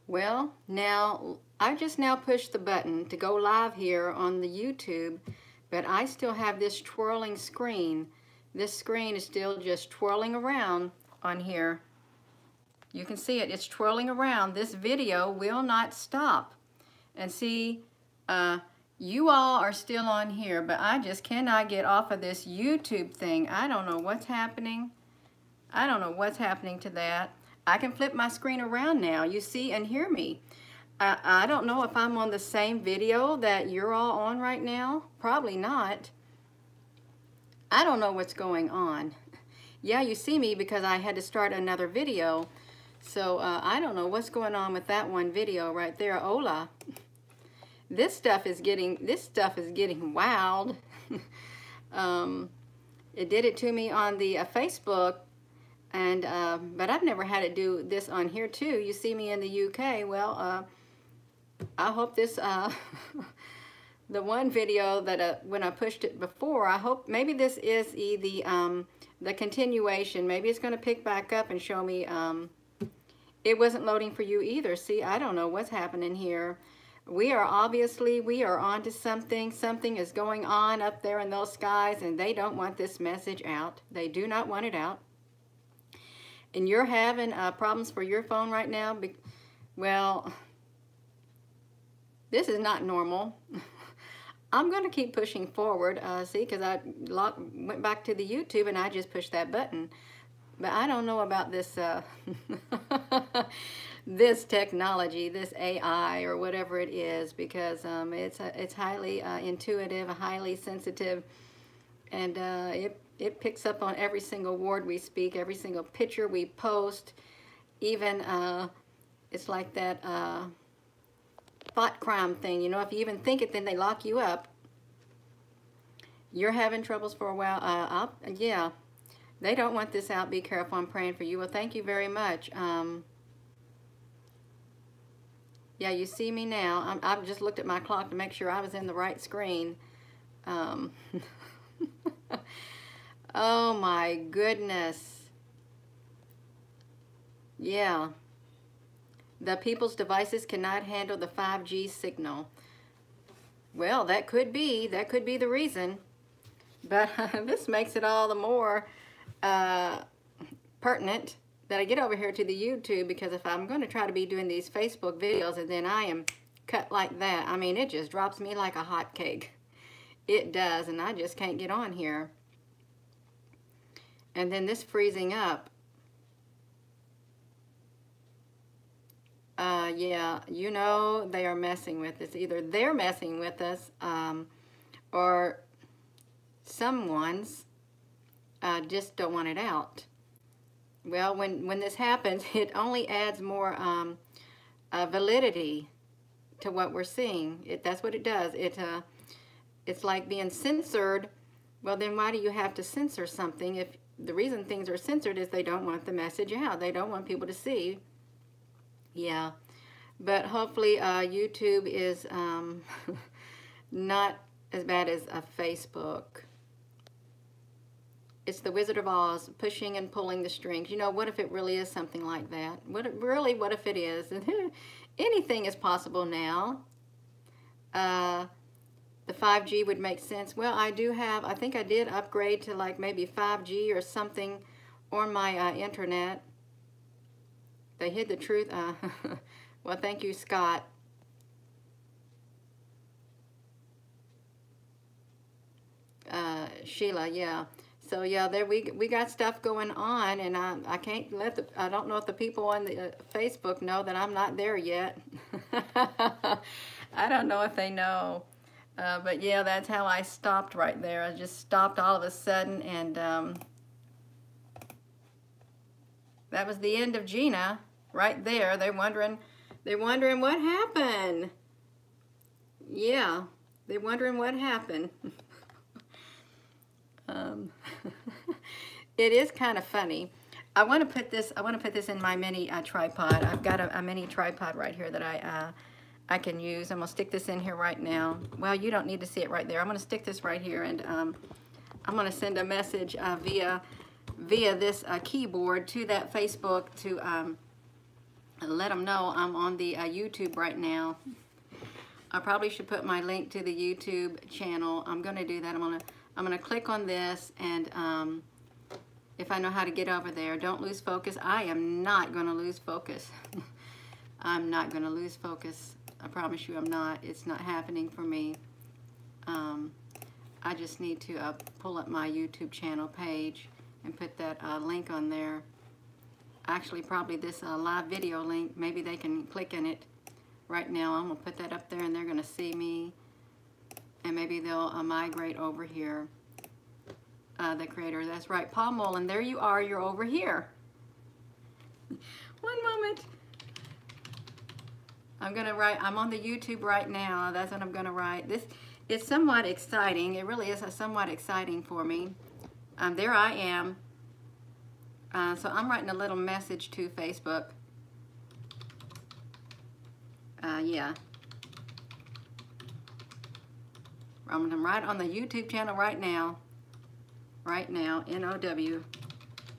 Well, now I just now pushed the button to go live here on the YouTube, but I still have this twirling screen. This screen is still just twirling around on here. You can see it, it's twirling around. This video will not stop. And see, you all are still on here, but I just cannot get off of this YouTube thing. I don't know what's happening. I don't know what's happening to that. I can flip my screen around now. You see and hear me. I don't know if I'm on the same video that you're all on right now. Probably not. I don't know what's going on. Yeah, you see me because I had to start another video. So I don't know what's going on with that one video right there. Hola. This stuff is getting wild. It did it to me on the Facebook. And but I've never had it do this on here too. You see me in the UK. Well, I hope this the one video that when I pushed it before, I hope maybe this is the continuation. Maybe it's going to pick back up and show me it wasn't loading for you either. See, I don't know what's happening here. We are onto something. Something is going on up there in those skies, and they don't want this message out. They do not want it out. And you're having problems for your phone right now, well, this is not normal. I'm going to keep pushing forward, see, because I went back to the YouTube and I just pushed that button. But I don't know about this this technology, this AI or whatever it is, because it's highly intuitive, highly sensitive, and it picks up on every single word we speak, every single picture we post. Even it's like that thought crime thing, you know, if you even think it, then they lock you up. You're having troubles for a while. Yeah, they don't want this out. Be careful. I'm praying for you. Well, thank you very much. Yeah, you see me now. I've just looked at my clock to make sure I was in the right screen. Oh my goodness. Yeah. The people's devices cannot handle the 5G signal. Well, that could be the reason. But this makes it all the more pertinent that I get over here to the YouTube, because if I'm going to try to be doing these Facebook videos and then I am cut like that, I mean, it just drops me like a hot cake. It does, and I just can't get on here. And then this freezing up. Yeah, you know they are messing with us. Either they're messing with us or someone's just don't want it out. Well, when this happens, it only adds more validity to what we're seeing. That's what it does. It's like being censored. Well, then why do you have to censor something? If the reason things are censored is they don't want the message out. They don't want people to see. Yeah, but hopefully YouTube is not as bad as Facebook. It's the Wizard of Oz pushing and pulling the strings. You know, what if it really is something like that? What if it is? Anything is possible now. The 5G would make sense. Well, I think I did upgrade to like maybe 5G or something on my internet. They hid the truth. Well, thank you, Scott. Sheila, yeah. So yeah, there we got stuff going on, and I can't let I don't know if the people on the Facebook know that I'm not there yet. I don't know if they know. But yeah, that's how I stopped right there. I just stopped all of a sudden, and that was the end of Gina right there. They're wondering what happened. Yeah, they're wondering what happened. It is kind of funny. I want to put this in my mini tripod. I've got a mini tripod right here that I can use. I'm gonna stick this in here right now. Well, you don't need to see it right there. I'm gonna stick this right here, and I'm gonna send a message via this keyboard to that Facebook to let them know I'm on the YouTube right now. I probably should put my link to the YouTube channel. I'm going to do that. I'm gonna click on this, and if I know how to get over there. Don't lose focus. I am not going to lose focus. I'm not going to lose focus. I promise you I'm not. It's not happening for me. I just need to pull up my YouTube channel page and put that link on there. Actually, probably this live video link, maybe they can click in it right now. I'm going to put that up there, and they're going to see me, and maybe they'll migrate over here. The creator, that's right, Paul Mullen, there you are, you're over here. One moment. I'm going to write, I'm on the YouTube right now. That's what I'm going to write. This is somewhat exciting. It really is somewhat exciting for me. There I am. So I'm writing a little message to Facebook. Yeah. I'm right on the YouTube channel right now. Right now, NOW.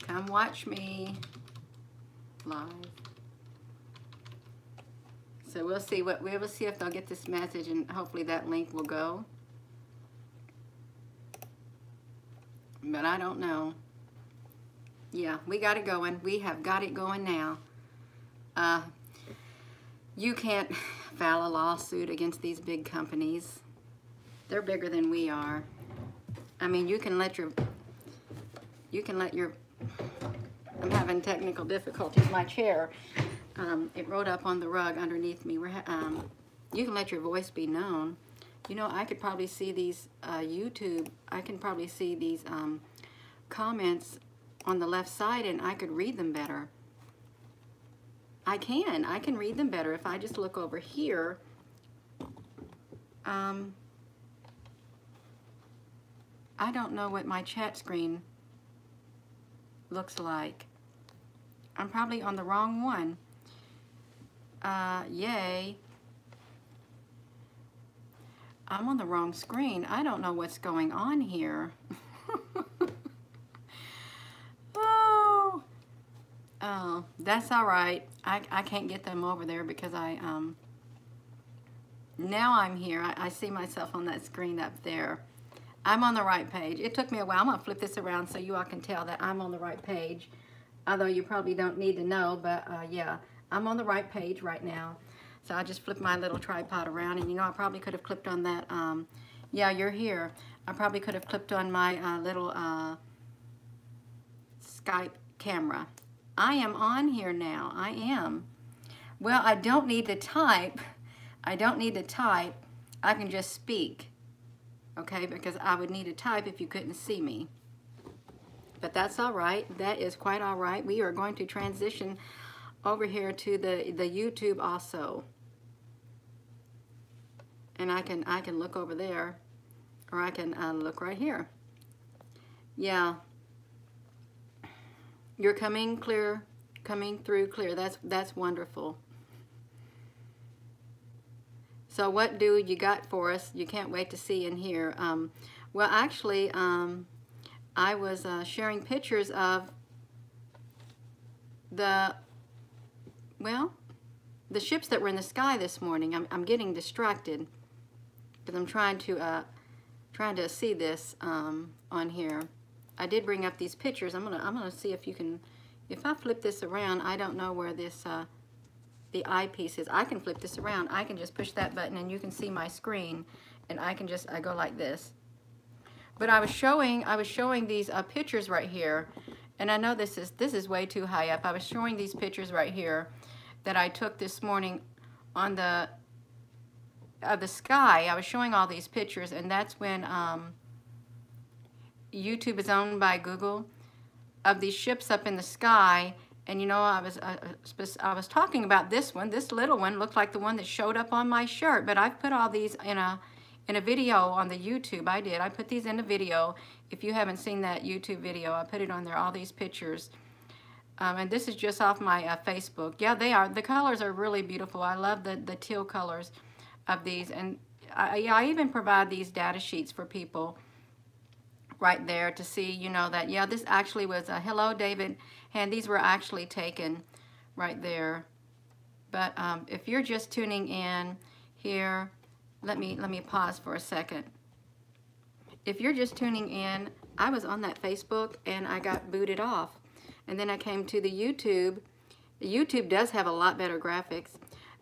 Come watch me live. So we'll see if they'll get this message, and hopefully that link will go. But I don't know. Yeah, we got it going. We have got it going now. You can't file a lawsuit against these big companies. They're bigger than we are. I mean, you can let your, I'm having technical difficulties. My chair, it rolled up on the rug underneath me. You can let your voice be known. You know, I could probably see these YouTube, I can probably see these comments on the left side, and I could read them better. I can read them better if I just look over here. I don't know what my chat screen looks like. I'm probably on the wrong one. Yay. I'm on the wrong screen. I don't know what's going on here. Oh, that's all right. I can't get them over there because now I'm here. I see myself on that screen up there. I'm on the right page. It took me a while. I'm going to flip this around so you all can tell that I'm on the right page. Although you probably don't need to know, but yeah, I'm on the right page right now. So I just flipped my little tripod around, and you know, I probably could have clipped on that. Yeah, you're here. I probably could have clipped on my little Skype camera. I am on here now. I am. Well, I don't need to type. I don't need to type. I can just speak. Okay, because I would need to type if you couldn't see me. But that's all right. That is quite all right. We are going to transition over here to the YouTube also. And I can look over there, or I can look right here. Yeah. You're coming clear, coming through clear. That's wonderful. So what do you got for us? You can't wait to see and hear. Well, actually, I was sharing pictures of the ships that were in the sky this morning. I'm getting distracted because I'm trying to see this on here. I did bring up these pictures. I'm gonna see if you can. If I flip this around, I don't know where this the eyepiece is. I can flip this around. I can just push that button, and you can see my screen, and I go like this. But I was showing these pictures right here, and I know this is way too high up. I was showing these pictures right here that I took this morning on the sky. I was showing all these pictures, and that's when YouTube is owned by Google, of these ships up in the sky. And you know, I was talking about this one. This little one looked like the one that showed up on my shirt, but I've put all these in a video on the YouTube. I put these in a video. If you haven't seen that YouTube video, I put it on there, all these pictures. And this is just off my Facebook. Yeah, they are. The colors are really beautiful. I love the teal colors of these. And I even provide these data sheets for people right there to see, you know, that, yeah, this actually was a hello, David. And these were actually taken right there. But if you're just tuning in here, let me pause for a second. If you're just tuning in, I was on that Facebook and I got booted off. And then I came to the YouTube. YouTube does have a lot better graphics.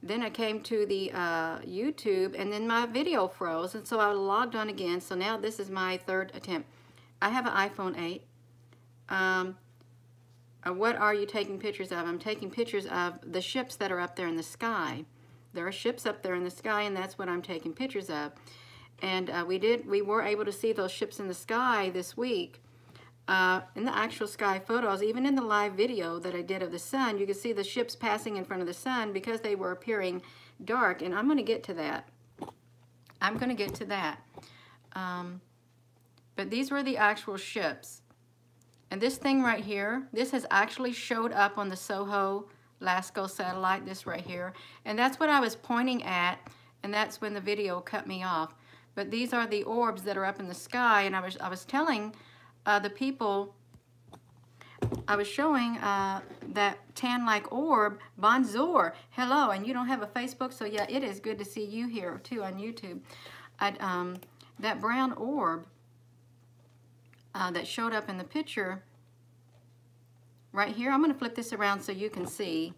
Then I came to the YouTube and then my video froze. And so I logged on again. So now this is my third attempt. I have an iPhone 8. What are you taking pictures of? I'm taking pictures of the ships that are up there in the sky. There are ships up there in the sky, and that's what I'm taking pictures of. And we were able to see those ships in the sky this week. In the actual sky photos, even in the live video that I did of the sun, you could see the ships passing in front of the sun because they were appearing dark. And I'm going to get to that. I'm going to get to that. But these were the actual ships. And this thing right here, this has actually showed up on the Soho LASCO satellite, this right here. And that's what I was pointing at, and that's when the video cut me off. But these are the orbs that are up in the sky, and I was telling the people, I was showing that tan-like orb, bonjour, hello, and you don't have a Facebook, so yeah, it is good to see you here too on YouTube. That brown orb that showed up in the picture right here, I'm going to flip this around so you can see.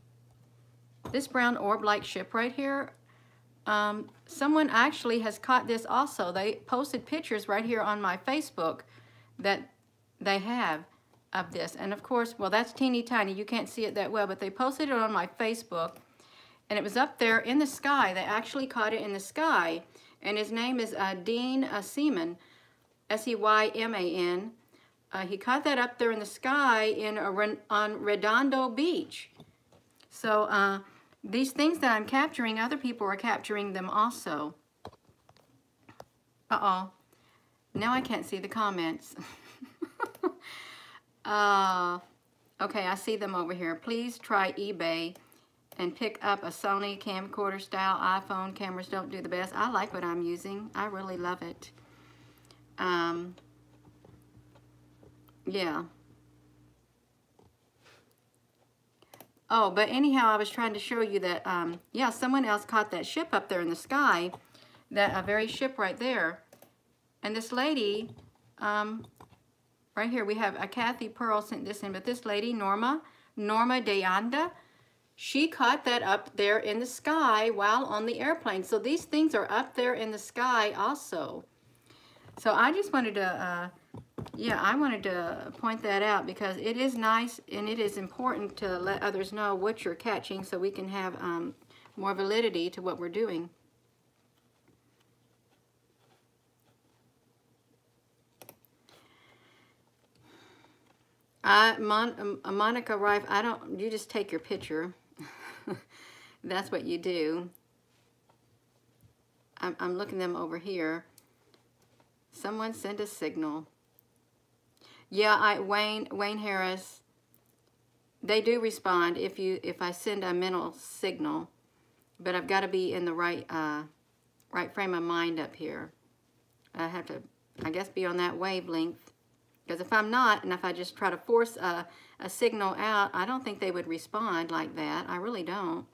This brown orb-like ship right here, someone actually has caught this also. They posted pictures right here on my Facebook that they have of this. And of course, well, that's teeny tiny. You can't see it that well, but they posted it on my Facebook. And it was up there in the sky. They actually caught it in the sky. And his name is Dean Seaman, S-E-Y-M-A-N. He caught that up there in the sky on Redondo Beach. So these things that I'm capturing, other people are capturing them also. Uh-oh. Now I can't see the comments. Okay, I see them over here. Please try eBay and pick up a Sony camcorder style. iPhone cameras don't do the best. I like what I'm using. I really love it. Yeah. Oh, but anyhow, I was trying to show you that, yeah, someone else caught that ship up there in the sky, that very ship right there. And this lady, right here, we have a Kathy Pearl sent this in, but this lady, Norma Deanda, she caught that up there in the sky while on the airplane. So these things are up there in the sky also. So I just wanted to, yeah, I wanted to point that out because it is nice and it is important to let others know what you're catching so we can have more validity to what we're doing. Monica Rife, you just take your picture. That's what you do. I'm looking them over here. Someone send a signal. Yeah, Wayne Harris, they do respond if I send a mental signal, but I've got to be in the right frame of mind up here. I have to, I guess, be on that wavelength, because if I'm not, and if I just try to force a signal out, I don't think they would respond like that. I really don't.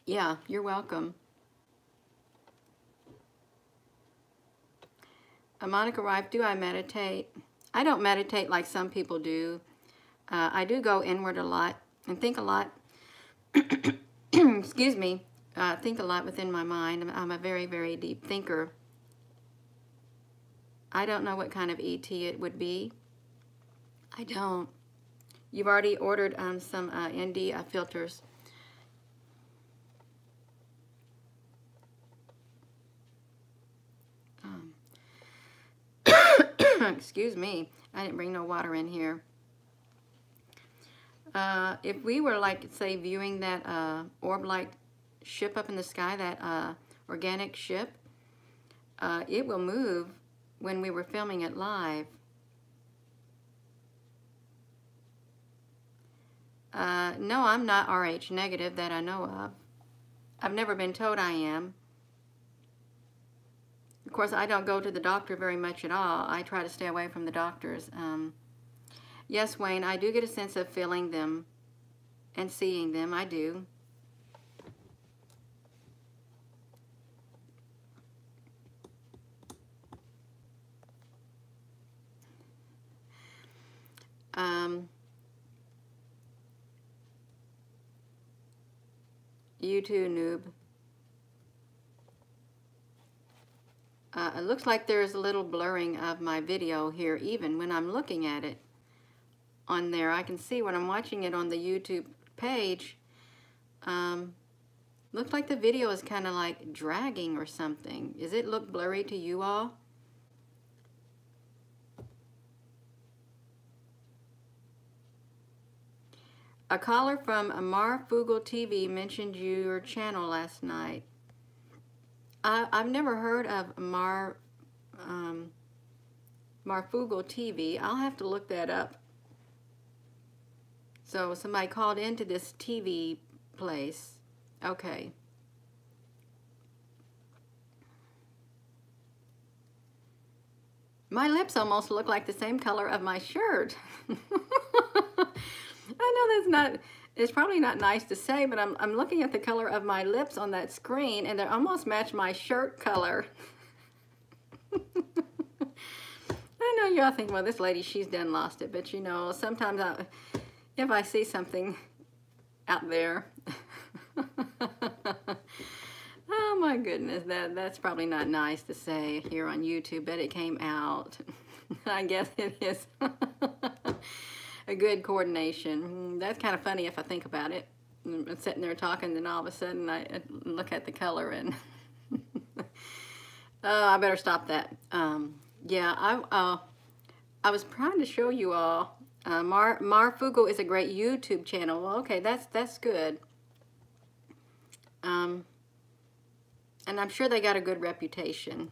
Yeah, you're welcome. Monica Rife, do I meditate? I don't meditate like some people do. I do go inward a lot and think a lot. Excuse me. Think a lot within my mind. I'm a very, very deep thinker. I don't know what kind of ET it would be. I don't. You've already ordered some ND filters. Excuse me, I didn't bring no water in here. If we were, like, say, viewing that orb-like ship up in the sky, that organic ship, it will move when we were filming it live. No, I'm not RH negative that I know of. I've never been told I am. Of course, I don't go to the doctor very much at all. I try to stay away from the doctors. Yes, Wayne, I do get a sense of feeling them. and seeing them. I do. You too, noob. It looks like there's a little blurring of my video here, even when I'm looking at it on there. I can see when I'm watching it on the YouTube page. Looks like the video is kind of like dragging or something. Does it look blurry to you all? A caller from Marfugal TV mentioned your channel last night. I've never heard of Marfugal TV. I'll have to look that up. So somebody called into this TV place. Okay. My lips almost look like the same color of my shirt. I know that's not, it's probably not nice to say, but I'm looking at the color of my lips on that screen, and they almost match my shirt color. I know y'all think, well, this lady, she's done lost it, but you know, sometimes if I see something out there, oh my goodness, that's probably not nice to say here on YouTube, but it came out. I guess it is. A good coordination. That's kind of funny if I think about it. I'm sitting there talking, then all of a sudden I look at the color and I better stop that. Yeah, I was trying to show you all. Marfugal is a great YouTube channel. Well, okay, that's good. And I'm sure they got a good reputation.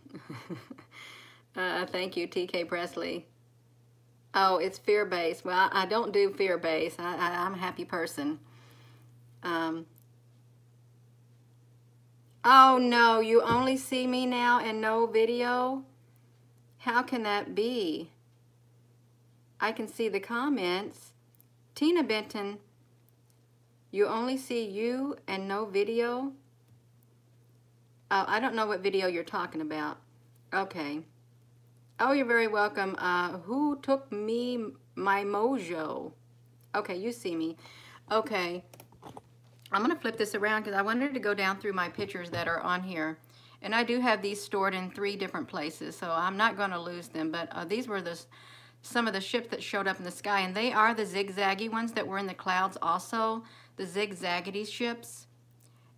Thank you, TK Presley. Oh, it's fear-based. Well, I don't do fear-based. I'm a happy person. Oh, no, you only see me now and no video? How can that be? I can see the comments. Tina Benton, you only see you and no video? Oh, I don't know what video you're talking about. Okay. Oh, you're very welcome. Who took me my mojo? Okay, you see me. Okay. I'm going to flip this around because I wanted to go down through my pictures that are on here. And I do have these stored in 3 different places, so I'm not going to lose them. But these were some of the ships that showed up in the sky, and they are the zigzaggy ones that were in the clouds also, the zigzaggedy ships.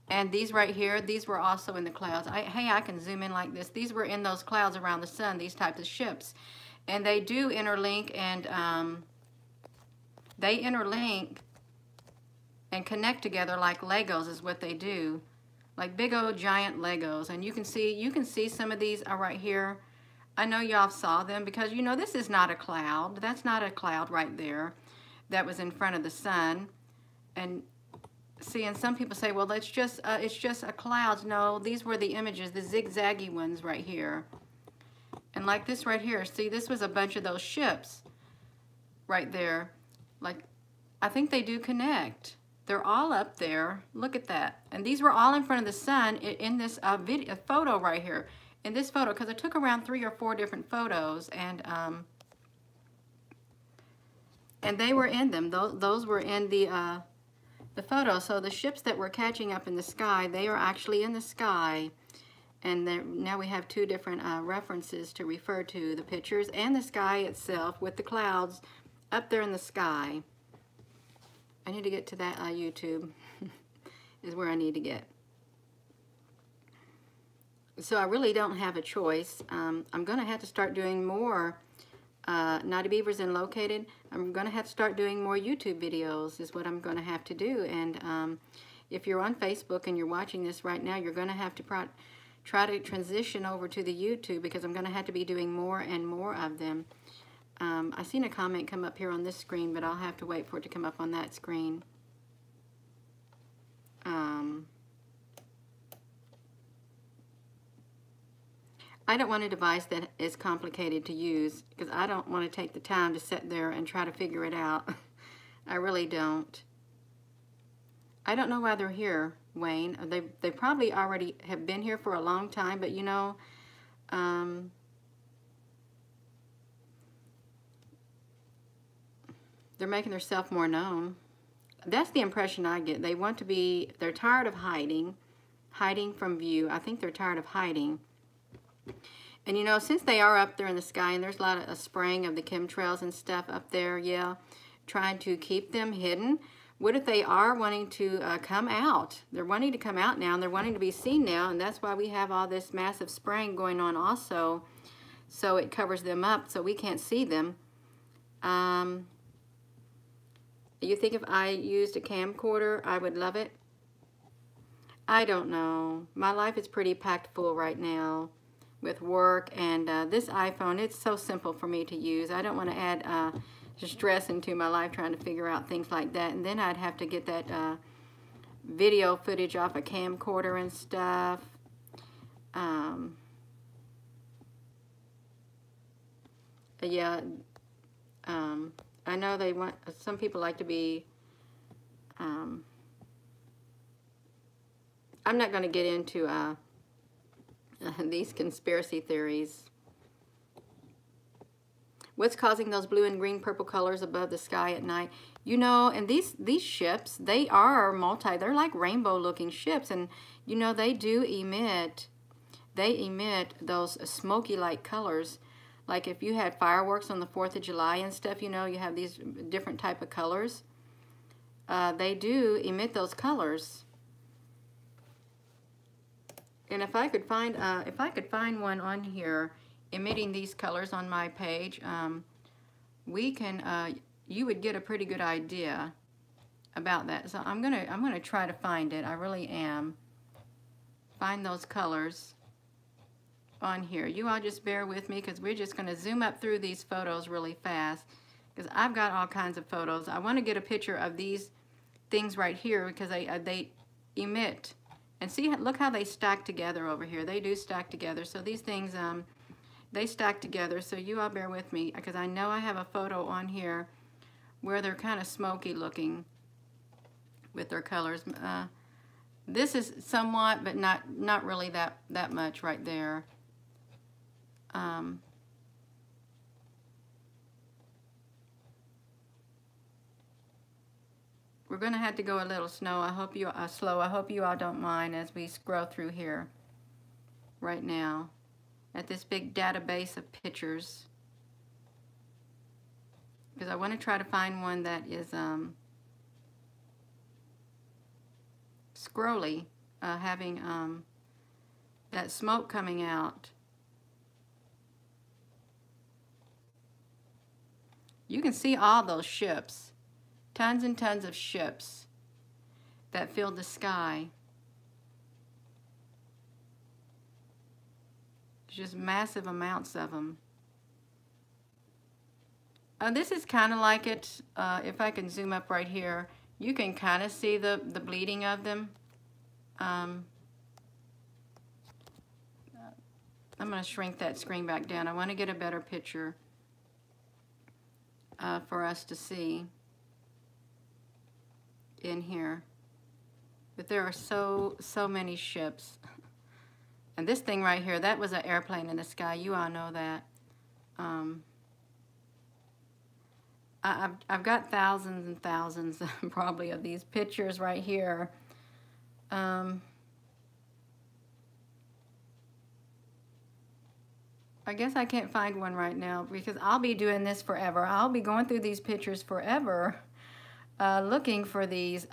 And these right here, these were also in the clouds. Hey, I can zoom in like this. These were in those clouds around the sun, these types of ships. And they do interlink, and they interlink and connect together like Legos is what they do. Like big old giant Legos. And you can see some of these are right here. I know y'all saw them because, you know, this is not a cloud. That's not a cloud right there that was in front of the sun. And see, and some people say, well, it's just a cloud. No, these were the images, the zigzaggy ones right here. And like this right here, see, this was a bunch of those ships right there. Like, I think they do connect. They're all up there. Look at that. And these were all in front of the sun in this photo right here. In this photo, because I took around 3 or 4 different photos, and they were in them. Those were in the photo. So the ships that were catching up in the sky, they are actually in the sky. And now we have 2 different references to refer to the pictures and the sky itself with the clouds up there in the sky. I need to get to that YouTube is where I need to get. So I really don't have a choice. I'm going to have to start doing more Naughty Beavers and Located. I'm going to have to start doing more YouTube videos is what I'm going to have to do. And if you're on Facebook and you're watching this right now, you're going to have to try to transition over to the YouTube because I'm going to have to be doing more and more of them. I seen a comment come up here on this screen, but I'll have to wait for it to come up on that screen. I don't want a device that is complicated to use because I don't want to take the time to sit there and try to figure it out. I really don't. I don't know why they're here, Wayne. They probably already have been here for a long time, but you know, they're making themselves more known. That's the impression I get. They want to be, they're tired of hiding from view. I think they're tired of hiding. And you know, since they are up there in the sky, and there's a lot of spraying of the chemtrails and stuff up there, yeah, trying to keep them hidden. What if they are wanting to come out? They're wanting to come out now, and they're wanting to be seen now, and that's why we have all this massive spraying going on also, so it covers them up so we can't see them. You think if I used a camcorder, I would love it? I don't know. My life is pretty packed full right now with work, and this iPhone, it's so simple for me to use. I don't want to add stress into my life trying to figure out things like that, and then I'd have to get that video footage off a camcorder and stuff. Yeah, I know they want, some people like to be, I'm not going to get into these conspiracy theories. What's causing those blue and green purple colors above the sky at night? You know, and these ships, they are they're like rainbow looking ships, and you know, they emit those smoky like colors. Like if you had fireworks on the 4th of July and stuff, you know, you have these different type of colors. They do emit those colors. And if I could find one on here emitting these colors on my page, we can you would get a pretty good idea about that. So I'm gonna try to find it. I really am. Find those colors on here. You all just bear with me, because we're just gonna zoom up through these photos really fast, because I've got all kinds of photos. I want to get a picture of these things right here, because they emit. And see, look how they stack together over here. They do stack together. So these things, they stack together. So you all bear with me, because I know I have a photo on here where they're kind of smoky looking with their colors. This is somewhat, but not really that much right there. We're going to have to go a little slow. I hope you all don't mind as we scroll through here right now at this big database of pictures, because I want to try to find one that is scrolly, having that smoke coming out. You can see all those ships. Tons and tons of ships that filled the sky. Just massive amounts of them. This is kind of like it. If I can zoom up right here, you can kind of see the bleeding of them. I'm going to shrink that screen back down. I want to get a better picture for us to see in here. But there are so many ships. And this thing right here, that was an airplane in the sky. You all know that. I've got thousands and thousands probably of these pictures right here. I guess I can't find one right now, because I'll be doing this forever. I'll be going through these pictures forever, looking for these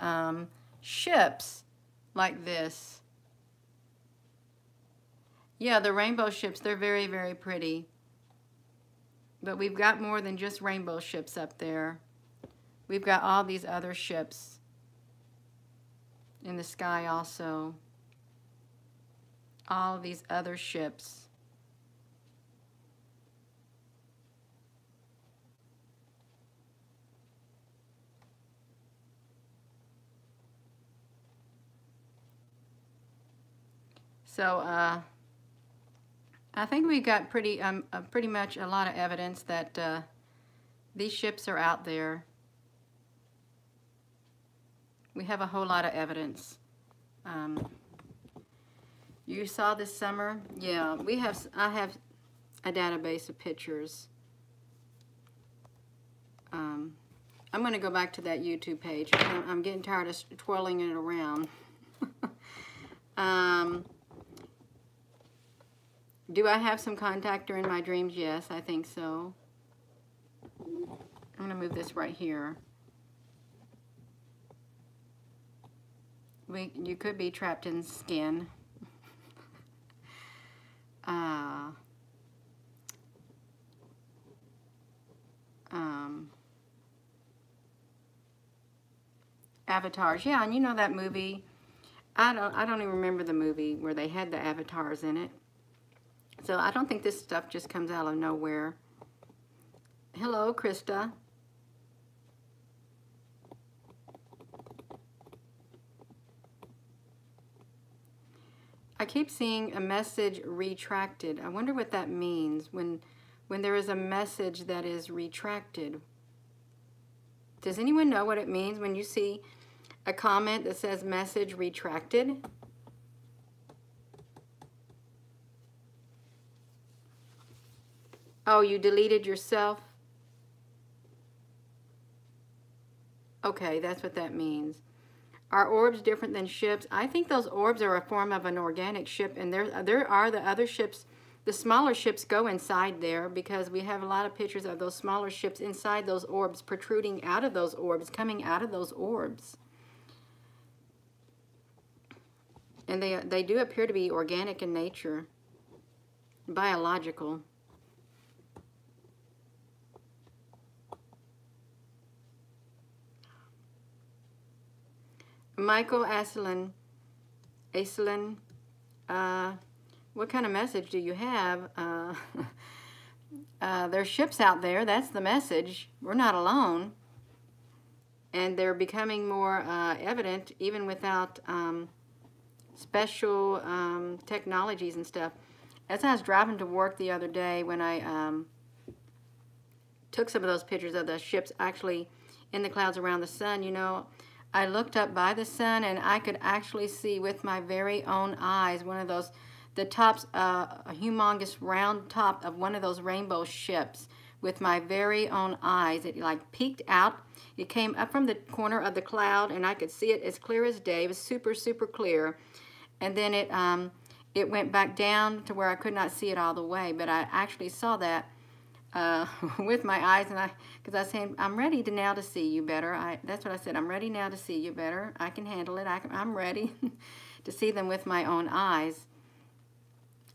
ships like this. Yeah, the rainbow ships, they're very, very pretty. But we've got more than just rainbow ships up there. We've got all these other ships in the sky also. All these other ships. So I think we got pretty much a lot of evidence that these ships are out there. We have a whole lot of evidence. You saw this summer? Yeah, I have a database of pictures. I'm going to go back to that YouTube page. I'm getting tired of twirling it around. Do I have some contactor in my dreams? Yes, I think so. I'm going to move this right here. You could be trapped in skin. Avatars, yeah, and you know that movie. I don't even remember the movie where they had the avatars in it. So I don't think this stuff just comes out of nowhere. Hello, Krista. I keep seeing a message retracted. I wonder what that means when there is a message that is retracted. Does anyone know what it means when you see a comment that says message retracted? Oh, you deleted yourself? Okay, that's what that means. Are orbs different than ships? I think those orbs are a form of an organic ship, and there are the other ships. The smaller ships go inside there because we have a lot of pictures of those smaller ships inside those orbs, protruding out of those orbs, coming out of those orbs. And they do appear to be organic in nature, biological. Michael Aislinn, what kind of message do you have? There's ships out there. That's the message. We're not alone. And they're becoming more evident even without special technologies and stuff. As I was driving to work the other day, when I took some of those pictures of the ships actually in the clouds around the sun, you know, I looked up by the sun and I could actually see with my very own eyes one of those, the tops, a humongous round top of one of those rainbow ships with my very own eyes. It like peeked out. It came up from the corner of the cloud and I could see it as clear as day. It was super, super clear. And then it went back down to where I could not see it all the way, but I actually saw that with my eyes, and because I was saying, I'm ready now to see you better. That's what I said. I'm ready now to see you better. I can handle it. I'm ready to see them with my own eyes.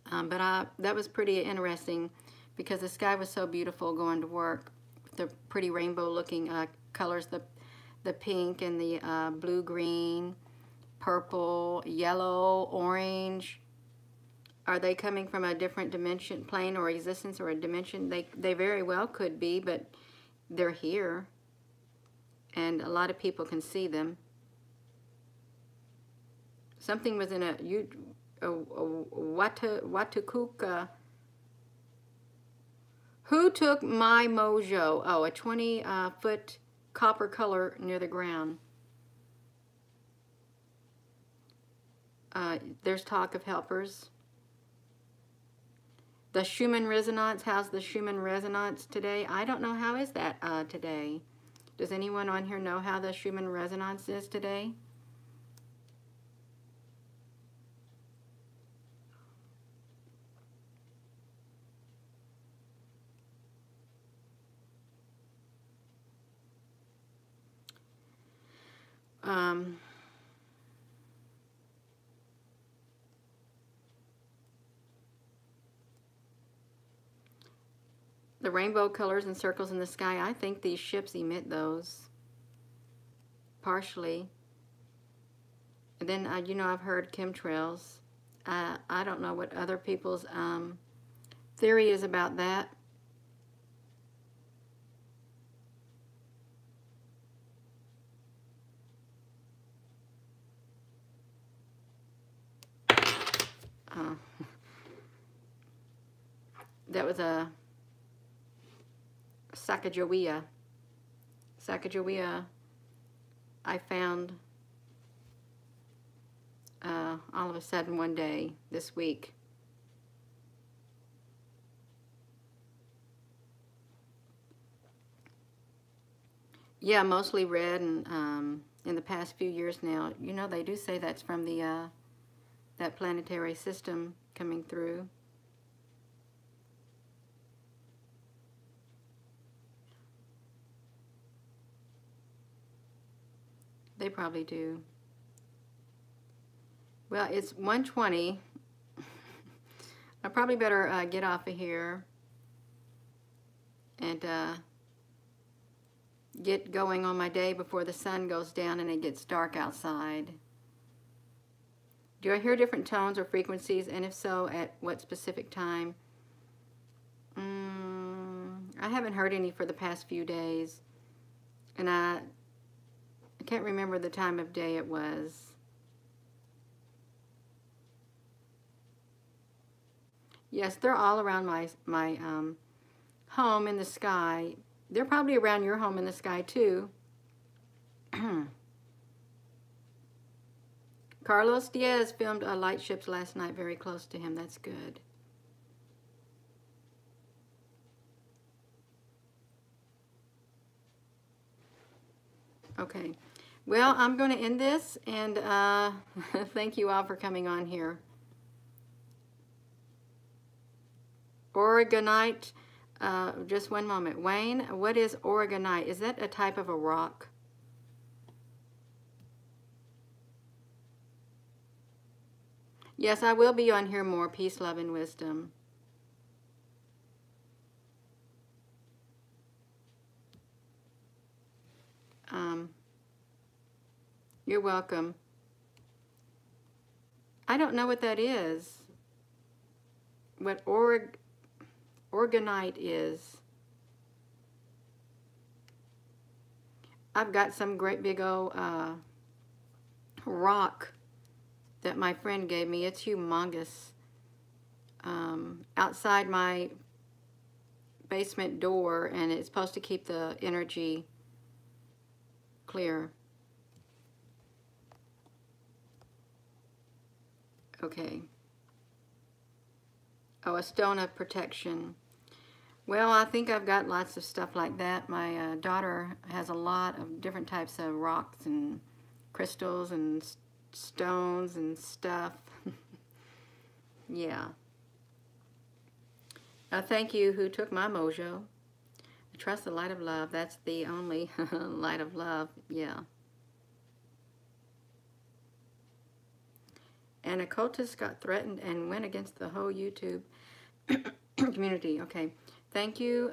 But that was pretty interesting because the sky was so beautiful going to work. The pretty rainbow-looking colors, the pink and the blue-green, purple, yellow, orange. Are they coming from a different dimension, plane, or existence, or a dimension? They very well could be, but they're here. And a lot of people can see them. Something was in a Watukuka. Who took my mojo? Oh, a 20-foot copper color near the ground. There's talk of helpers. The Schumann resonance, how's the Schumann resonance today? I don't know, how is that today? Does anyone on here know how the Schumann resonance is today? The rainbow colors and circles in the sky, I think these ships emit those, partially. And then, you know, I've heard chemtrails. I don't know what other people's theory is about that. That was a Sacagawea. Sacagawea, I found all of a sudden one day this week. Yeah, mostly red, and in the past few years now, you know, they do say that's from the that planetary system coming through. They probably do. Well, it's 1:20. I probably better get off of here and get going on my day before the sun goes down and it gets dark outside. Do I hear different tones or frequencies, and if so, at what specific time? I haven't heard any for the past few days, and I can't remember the time of day it was. Yes, they're all around my home in the sky. They're probably around your home in the sky too. Carlos Diaz filmed light ships last night very close to him. That's good. Okay. Well, I'm going to end this, and thank you all for coming on here. Oregonite, just one moment. Wayne, what is Oregonite? Is that a type of a rock? Yes, I will be on here more. Peace, love, and wisdom. You're welcome. I don't know what that is. What Oregonite is. I've got some great big old rock that my friend gave me. It's humongous. Outside my basement door, and it's supposed to keep the energy clear. Okay. Oh, a stone of protection. Well, I think I've got lots of stuff like that. My daughter has a lot of different types of rocks and crystals and stones and stuff. Yeah. Thank you who took my mojo. Trust the light of love. That's the only light of love. Yeah. An occultist got threatened and went against the whole YouTube community. Okay. Thank you.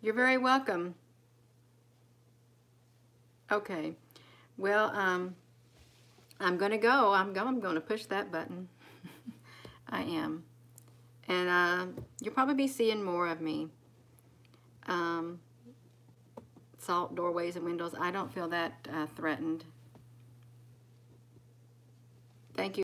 You're very welcome. Okay. Well, I'm going to go. I'm going to push that button. I am. And you'll probably be seeing more of me. Salt, doorways, and windows. I don't feel that threatened. Thank you.